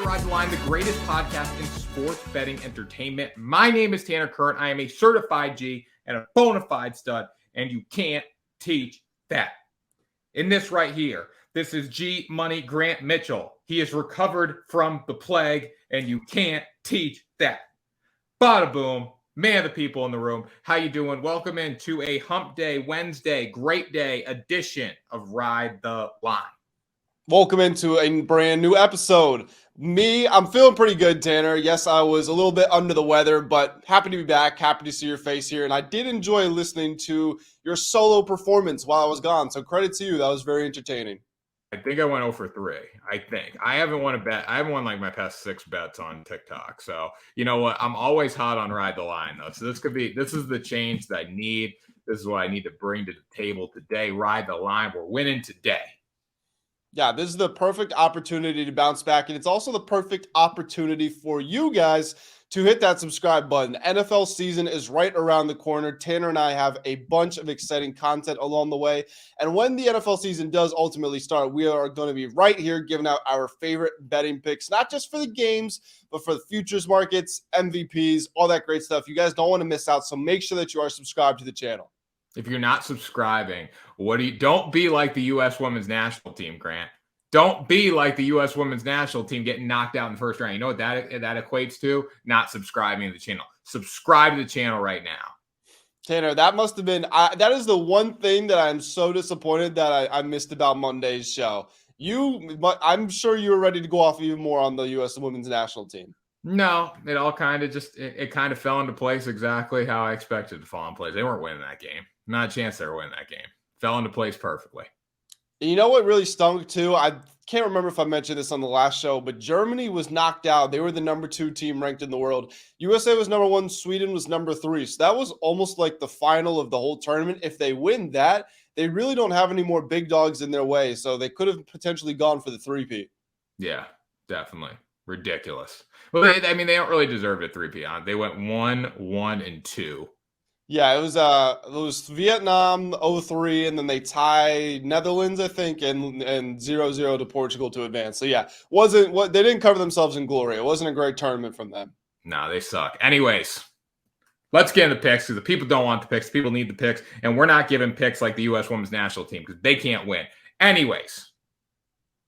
Ride the Line, the greatest podcast in sports betting entertainment. My name is Tanner Kern. I am a certified G and a bona fide stud, and you can't teach that. In this right here, this is G Money Grant Mitchell. He is recovered from the plague, and you can't teach that. Bada boom. Man, the people in the room, how you doing? Welcome into a Hump Day Wednesday, great day edition of Ride the Line. Welcome into a brand new episode. I'm feeling pretty good, Tanner. Yes, I was a little bit under the weather, but happy to be back. Happy to see your face here. And I did enjoy listening to your solo performance while I was gone. So credit to you. That was very entertaining. I think I went 0 for 3. I think. I haven't won a bet. I haven't won like my past 6 bets on TikTok. So, you know what? I'm always hot on Ride the Line, though. So this is the change that I need. This is what I need to bring to the table today. Ride the Line. We're winning today. Yeah, this is the perfect opportunity to bounce back. And it's also the perfect opportunity for you guys to hit that subscribe button. NFL season is right around the corner. Tanner and I have a bunch of exciting content along the way. And when the NFL season does ultimately start, we are going to be right here giving out our favorite betting picks, not just for the games, but for the futures markets, MVPs, all that great stuff. You guys don't want to miss out. So make sure that you are subscribed to the channel. If you're not subscribing, don't be like the U.S. Women's National Team, Grant. Don't be like the U.S. Women's National Team getting knocked out in the first round. You know what that equates to? Not subscribing to the channel. Subscribe to the channel right now. Tanner, that must have been that is the one thing that I'm so disappointed that I missed about Monday's show. I'm sure you were ready to go off even more on the U.S. Women's National Team. No, it all kind of it kind of fell into place exactly how I expected it to fall in place. They weren't winning that game. Not a chance they were winning that game. Fell into place perfectly. And you know what really stunk too? I can't remember if I mentioned this on the last show, but Germany was knocked out. They were the number 2 team ranked in the world. USA was number 1. Sweden was number 3. So that was almost like the final of the whole tournament. If they win that, they really don't have any more big dogs in their way. So they could have potentially gone for the three-peat. Yeah, definitely. Ridiculous. Well, they don't really deserve a three-peat. They went 1-1 and 2. Yeah, it was Vietnam 0-3, and then they tied Netherlands, I think, and 0-0 to Portugal to advance. So yeah, they didn't cover themselves in glory. It wasn't a great tournament from them. No, they suck. Anyways, let's get into picks because the people don't want the picks. People need the picks, and we're not giving picks like the U.S. Women's National Team because they can't win. Anyways,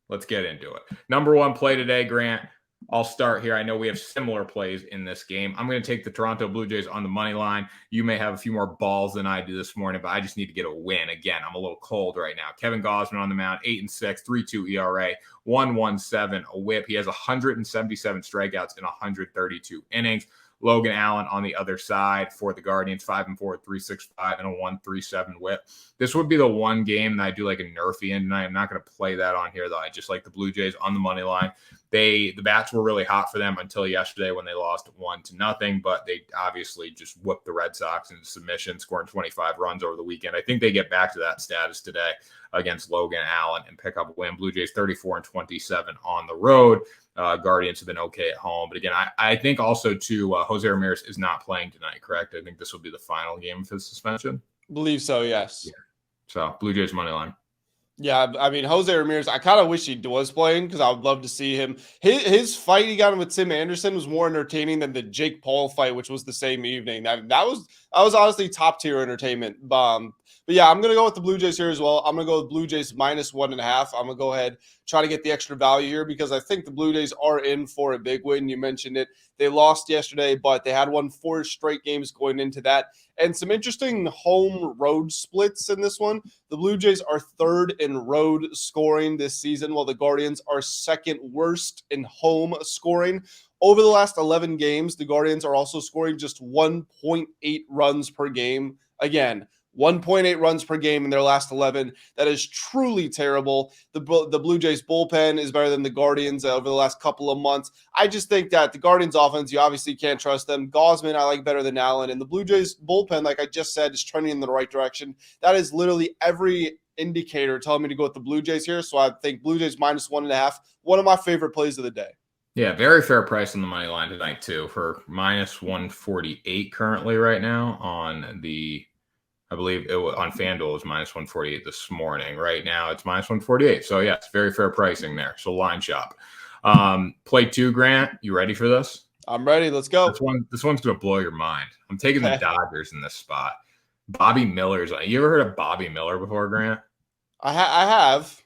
let's get into it. Number 1 play today, Grant. I'll start here. I know we have similar plays in this game. I'm going to take the Toronto Blue Jays on the money line. You may have a few more balls than I do this morning, but I just need to get a win. Again, I'm a little cold right now. Kevin Gausman on the mound, 8-6, 3.2 ERA, 1.17 a whip. He has 177 strikeouts in 132 innings. Logan Allen on the other side for the Guardians, 5-4, 3.65, and a 1.37 whip. This would be the one game that I do like a nerfy in tonight. I'm not going to play that on here, though. I just like the Blue Jays on the money line. The bats were really hot for them until yesterday when they lost 1-0, but they obviously just whooped the Red Sox into submission, scoring 25 runs over the weekend. I think they get back to that status today against Logan Allen and pick up a win. Blue Jays 34-27 on the road. Guardians have been okay at home. But again, I think also too, Jose Ramirez is not playing tonight, correct? I think this will be the final game of his suspension. Believe so, yes. Yeah. So Blue Jays money line. Yeah, I mean, Jose Ramirez, I kind of wish he was playing because I would love to see him. His fight he got with Tim Anderson was more entertaining than the Jake Paul fight, which was the same evening. That was honestly top tier entertainment. But yeah, I'm going to go with the Blue Jays here as well. I'm going to go with Blue Jays -1.5. I'm going to go ahead, try to get the extra value here because I think the Blue Jays are in for a big win. You mentioned it. They lost yesterday, but they had won 4 straight games going into that. And some interesting home-road splits in this one. The Blue Jays are 3rd in road scoring this season, while the Guardians are 2nd worst in home scoring. Over the last 11 games, the Guardians are also scoring just 1.8 runs per game. Again, 1.8 runs per game in their last 11. That is truly terrible. The Blue Jays bullpen is better than the Guardians over the last couple of months. I just think that the Guardians offense, you obviously can't trust them. Gausman, I like better than Allen. And the Blue Jays bullpen, like I just said, is trending in the right direction. That is literally every indicator telling me to go with the Blue Jays here. So I think Blue Jays -1.5, one of my favorite plays of the day. Yeah, very fair price on the money line tonight, too, for -148 currently right now on the – I believe on FanDuel it was -148 this morning. Right now it's -148. So, yes, very fair pricing there. So, line shop. Play 2, Grant. You ready for this? I'm ready. Let's go. This one's going to blow your mind. I'm taking the Okay. Dodgers in this spot. Bobby Miller's on. You ever heard of Bobby Miller before, Grant? I have.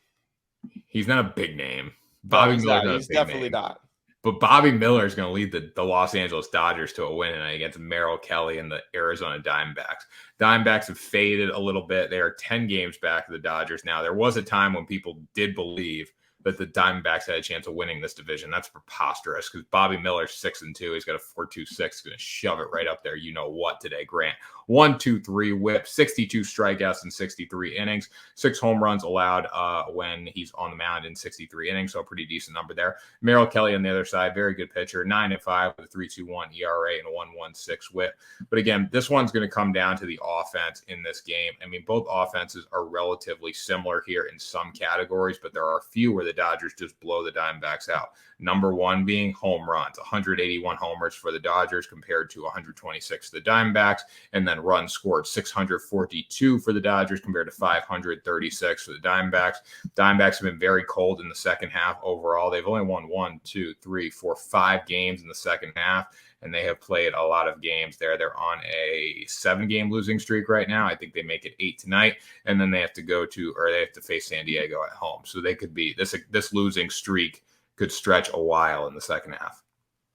He's not a big name. No, Bobby he's Miller's not. not He's a big definitely name. not. But Bobby Miller is going to lead the Los Angeles Dodgers to a win tonight against Merrill Kelly and the Arizona Diamondbacks. Diamondbacks have faded a little bit. They are 10 games back of the Dodgers now. There was a time when people did believe that the Diamondbacks had a chance of winning this division. That's preposterous because Bobby Miller's 6-2. He's got a 4.26. He's going to shove it right up there. You know what today, Grant? 1-2-3 whip, 62 strikeouts in 63 innings, 6 home runs allowed when he's on the mound in 63 innings. So a pretty decent number there. Merrill Kelly on the other side, very good pitcher, 9-5 with a 3.21 ERA and a 1.16 whip. But again, this one's going to come down to the offense in this game. I mean, both offenses are relatively similar here in some categories, but there are a few where the Dodgers just blow the Diamondbacks out. Number one being home runs, 181 homers for the Dodgers compared to 126 for the Diamondbacks. And then runs scored, 642 for the Dodgers compared to 536 for the Diamondbacks. Diamondbacks have been very cold in the second half overall. They've only won 5 games in the second half, and they have played a lot of games there. They're on a 7-game losing streak right now. I think they make it 8 tonight, and then they have to face San Diego at home. So they could be this losing streak could stretch a while in the second half.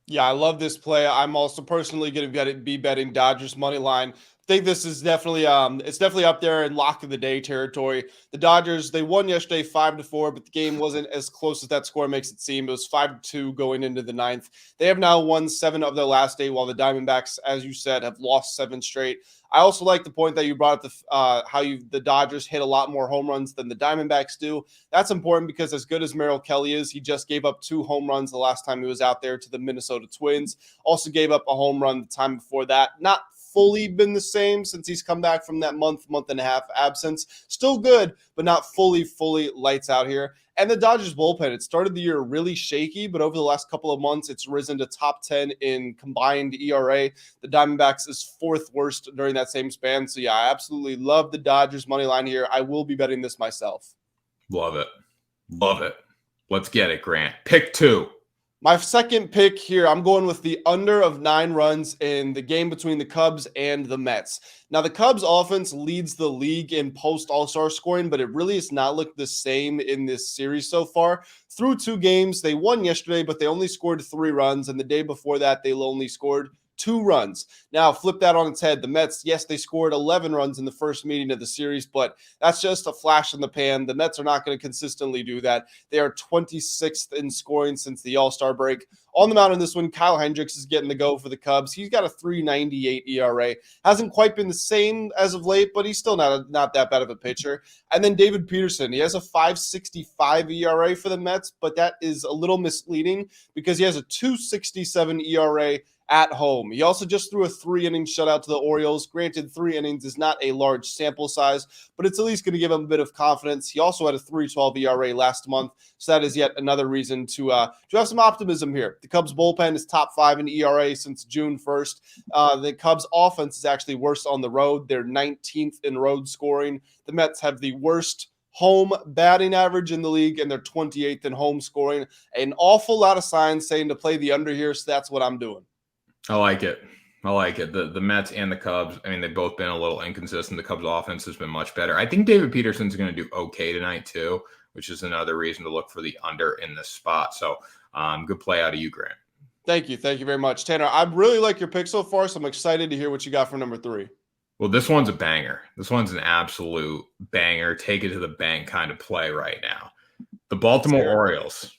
Yeah, I love this play. I'm also personally going to be betting Dodgers money line. I think this is definitely it's definitely up there in lock of the day territory. The Dodgers, they won yesterday 5-4, but the game wasn't as close as that score makes it seem. It was 5-2 going into the 9th. They have now won 7 of their last 8, while the Diamondbacks, as you said, have lost 7 straight. I also like the point that you brought up, the Dodgers hit a lot more home runs than the Diamondbacks do. That's important because as good as Merrill Kelly is, he just gave up 2 home runs the last time he was out there to the Minnesota Twins. Also gave up a home run the time before that. Not fully been the same since he's come back from that month and a half absence. Still good, but not fully lights out here. And the Dodgers bullpen, it started the year really shaky, but over the last couple of months, it's risen to top 10 in combined ERA. The Diamondbacks is 4th worst during that same span. So yeah, I absolutely love the Dodgers money line here. I will be betting this myself. Love it. Love it. Let's get it, Grant. Pick 2. My second pick here, I'm going with the under of 9 runs in the game between the Cubs and the Mets. Now, the Cubs offense leads the league in post-All-Star scoring, but it really has not looked the same in this series so far. Through 2 games, they won yesterday, but they only scored 3 runs, and the day before that, they only scored 2 runs. Now, flip that on its head. The Mets, yes, they scored 11 runs in the first meeting of the series, but that's just a flash in the pan. The Mets are not going to consistently do that. They are 26th in scoring since the All-Star break. On the mound in this one, Kyle Hendricks is getting the go for the Cubs. He's got a 3.98 ERA. Hasn't quite been the same as of late, but he's still not that bad of a pitcher. And then David Peterson, he has a 5.65 ERA for the Mets, but that is a little misleading because he has a 2.67 ERA at home. He also just threw a 3-inning shutout to the Orioles. Granted, 3 innings is not a large sample size, but it's at least going to give him a bit of confidence. He also had a 3.12 ERA last month, so that is yet another reason to have some optimism here. The Cubs bullpen is top 5 in ERA since June 1st. The Cubs offense is actually worse on the road. They're 19th in road scoring. The Mets have the worst home batting average in the league, and they're 28th in home scoring. An awful lot of signs saying to play the under here, so that's what I'm doing. I like it. The Mets and the Cubs, I mean, they've both been a little inconsistent. The Cubs offense has been much better. I think David Peterson's going to do okay tonight too, which is another reason to look for the under in this spot. So good play out of you, Grant. Thank you. Thank you very much, Tanner. I really like your pick so far, so I'm excited to hear what you got for number 3. Well, this one's a banger. This one's an absolute banger. Take it to the bank kind of play right now. The Baltimore Orioles.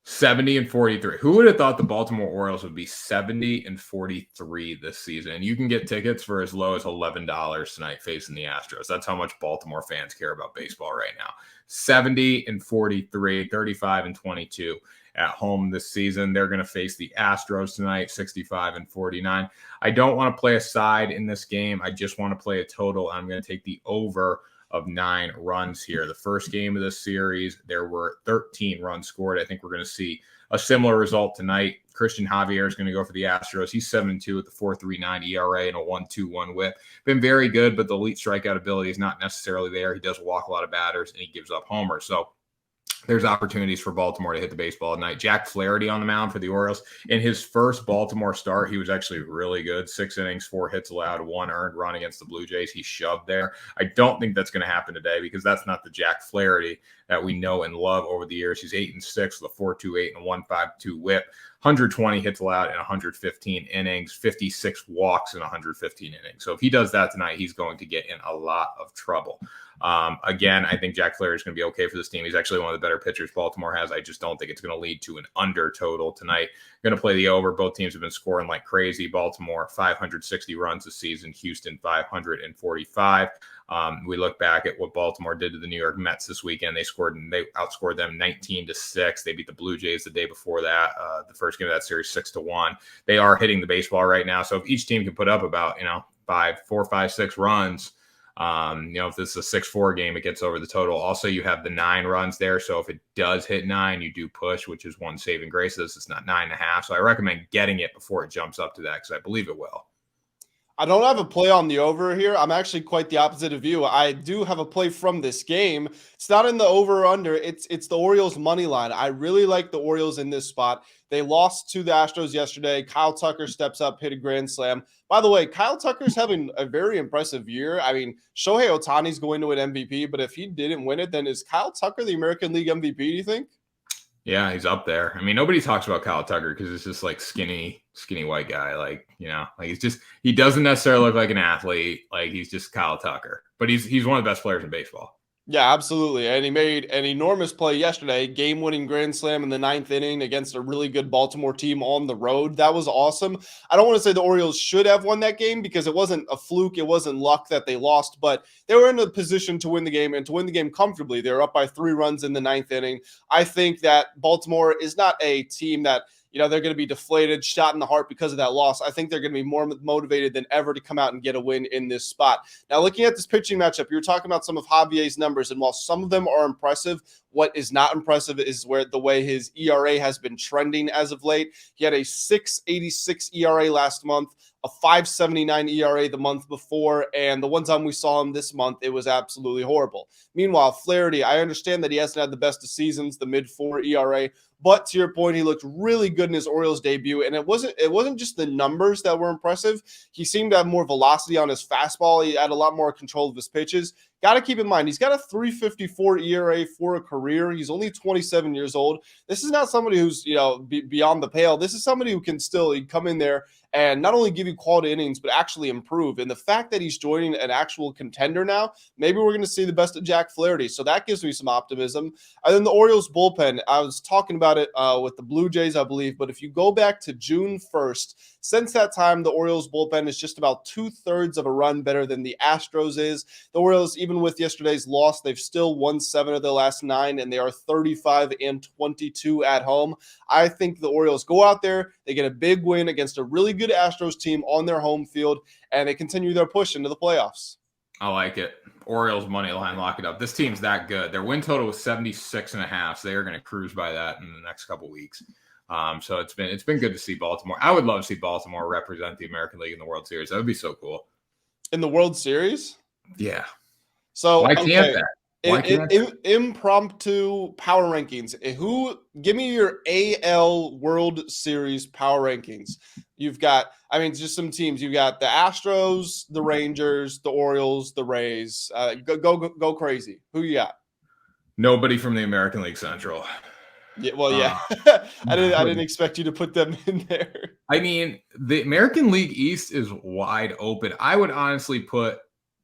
70-43. Who would have thought the Baltimore Orioles would be 70-43 this season? And you can get tickets for as low as $11 tonight facing the Astros. That's how much Baltimore fans care about baseball right now. 70-43, 35-22 at home this season. They're going to face the Astros tonight, 65-49. I don't want to play a side in this game. I just want to play a total. I'm going to take the over of 9 runs here. The first game of this series, there were 13 runs scored. I think we're going to see a similar result tonight. Christian Javier is going to go for the Astros. He's 7-2 with a 4.39 ERA and a 1.21 whip. Been very good, but the elite strikeout ability is not necessarily there. He does walk a lot of batters, and he gives up homers. So there's opportunities for Baltimore to hit the baseball tonight. Jack Flaherty on the mound for the Orioles. In his first Baltimore start, he was actually really good. 6 innings, 4 hits allowed, 1 earned run against the Blue Jays. He shoved there. I don't think that's going to happen today because that's not the Jack Flaherty that we know and love over the years. He's 8-6 with a 4.28 and a 1.52 whip. 120 hits allowed in 115 innings, 56 walks in 115 innings. So if he does that tonight, he's going to get in a lot of trouble. Again, I think Jack Flaherty is going to be okay for this team. He's actually one of the better pitchers Baltimore has. I just don't think it's going to lead to an under total tonight. Going to play the over. Both teams have been scoring like crazy. Baltimore, 560 runs this season. Houston, 545. We look back at what Baltimore did to the New York Mets this weekend. They outscored them 19-6. They beat the Blue Jays the day before that. The first game of that series, 6-1. They are hitting the baseball right now. So if each team can put up about, 4, 5, 6 runs, if this is a 6-4 game, it gets over the total. Also, you have the 9 runs there. So if it does hit 9, you do push, which is one saving grace. This is not 9.5. So I recommend getting it before it jumps up to that because I believe it will. I don't have a play on the over here. I'm actually quite the opposite of you. I do have a play from this game. It's not in the over or under. It's the Orioles money line. I really like the Orioles in this spot. They lost to the Astros yesterday. Kyle Tucker steps up, hit a grand slam. By the way, Kyle Tucker's having a very impressive year. I mean, Shohei Ohtani's going to win MVP, but if he didn't win it, then is Kyle Tucker the American League MVP, do you think? Yeah, he's up there. I mean, nobody talks about Kyle Tucker because it's just like skinny white guy. Like he doesn't necessarily look like an athlete. Like he's just Kyle Tucker, but he's one of the best players in baseball. Yeah, absolutely. And he made an enormous play yesterday, game-winning grand slam in the 9th inning against a really good Baltimore team on the road. That was awesome. I don't want to say the Orioles should have won that game because it wasn't a fluke. It wasn't luck that they lost, but they were in a position to win the game and to win the game comfortably. They were up by 3 runs in the 9th inning. I think that Baltimore is not a team that they're going to be deflated, shot in the heart because of that loss. I think they're going to be more motivated than ever to come out and get a win in this spot. Now, looking at this pitching matchup, you're talking about some of Javier's numbers, and while some of them are impressive, what is not impressive is the way his ERA has been trending as of late. He had a 6.86 ERA last month, a 5.79 ERA the month before, and the one time we saw him this month, it was absolutely horrible. Meanwhile, Flaherty, I understand that he hasn't had the best of seasons, the mid-4 ERA, but to your point, he looked really good in his Orioles debut, and it wasn't just the numbers that were impressive. He seemed to have more velocity on his fastball. He had a lot more control of his pitches. Got to keep in mind, he's got a 3.54 ERA for a career. He's only 27 years old. This is not somebody who's beyond the pale. This is somebody who can still come in there and not only give you quality innings, but actually improve. And the fact that he's joining an actual contender now, maybe we're going to see the best of Jack Flaherty. So that gives me some optimism. And then the Orioles bullpen, I was talking about it with the Blue Jays, I believe. But if you go back to June 1st, since that time, the Orioles bullpen is just about 2/3 of a run better than the Astros is. The Orioles, even with yesterday's loss, they've still won 7 of their last 9, and they are 35-22 at home. I think the Orioles go out there, they get a big win against a really good Astros team on their home field, and they continue their push into the playoffs. I like it. Orioles money line, lock it up. This team's that good. Their win total was 76.5, so they are going to cruise by that in the next couple weeks. So it's been good to see Baltimore. I would love to see Baltimore represent the American League in the World Series. That would be so cool. In the World Series? Yeah. So why can't that? Impromptu power rankings. Give me your AL World Series power rankings. You've got, just some teams. You've got the Astros, the Rangers, the Orioles, the Rays. Go crazy. Who you got? Nobody from the American League Central. Yeah, well, yeah. I didn't expect you to put them in there. The American League East is wide open. I would honestly put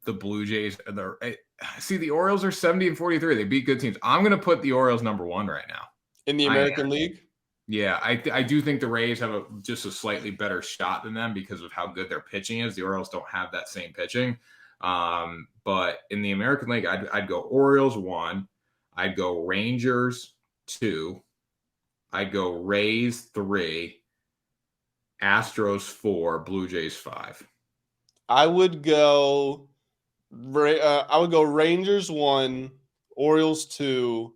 the Blue Jays. The Orioles are 70-43. They beat good teams. I'm going to put the Orioles number 1 right now in the American League. Yeah, I do think the Rays have just a slightly better shot than them because of how good their pitching is. The Orioles don't have that same pitching. But in the American League, I'd go Orioles 1. I'd go Rangers 2. I'd go Rays 3, Astros 4, Blue Jays 5. I would go Rangers 1, Orioles 2,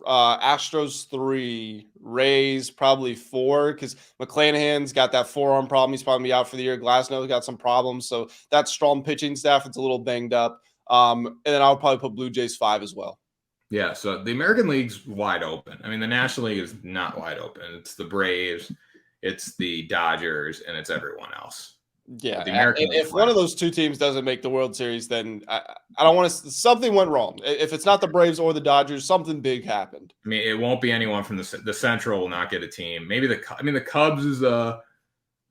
Astros 3, Rays probably 4 because McClanahan's got that forearm problem. He's probably out for the year. Glasnow's got some problems, so that strong pitching staff, it's a little banged up. And then I would probably put Blue Jays 5 as well. Yeah, so the American League's wide open. I mean, the National League is not wide open. It's the Braves, it's the Dodgers, and it's everyone else. Yeah, The American League's if wide one of open. those two teams doesn't make the World Series, then I don't want to. Something went wrong. If it's not the Braves or the Dodgers, something big happened. I mean, it won't be anyone from the Central will not get a team. Maybe the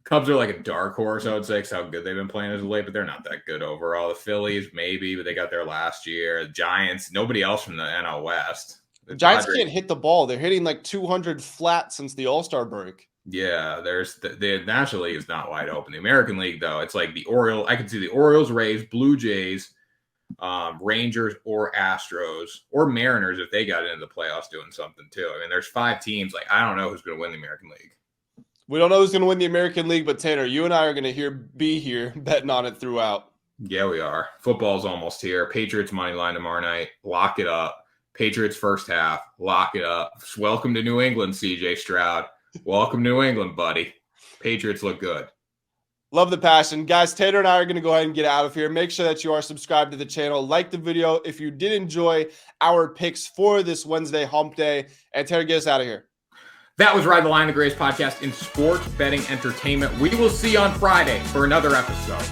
Cubs are like a dark horse, I would say, because how good they've been playing as of late, but they're not that good overall. The Phillies, maybe, but they got there last year. The Giants, nobody else from the NL West. The Giants Padres, can't hit the ball. They're hitting like 200 flat since the All-Star break. yeah, there's the National League is not wide open. The American League, though, it's like the Orioles. I can see the Orioles, Rays, Blue Jays, Rangers, or Astros, or Mariners if they got into the playoffs doing something too. I mean, there's 5 teams. Like, I don't know who's going to win the American League. We don't know who's going to win the American League, but Tanner, you and I are going to be here betting on it throughout. Yeah, we are. Football's almost here. Patriots money line tomorrow night. Lock it up. Patriots first half. Lock it up. Welcome to New England, CJ Stroud. Welcome to New England, buddy. Patriots look good. Love the passion. Guys, Tanner and I are going to go ahead and get out of here. Make sure that you are subscribed to the channel. Like the video if you did enjoy our picks for this Wednesday hump day. And Tanner, get us out of here. That was Ride the Line, the greatest podcast in sports betting entertainment. We will see you on Friday for another episode.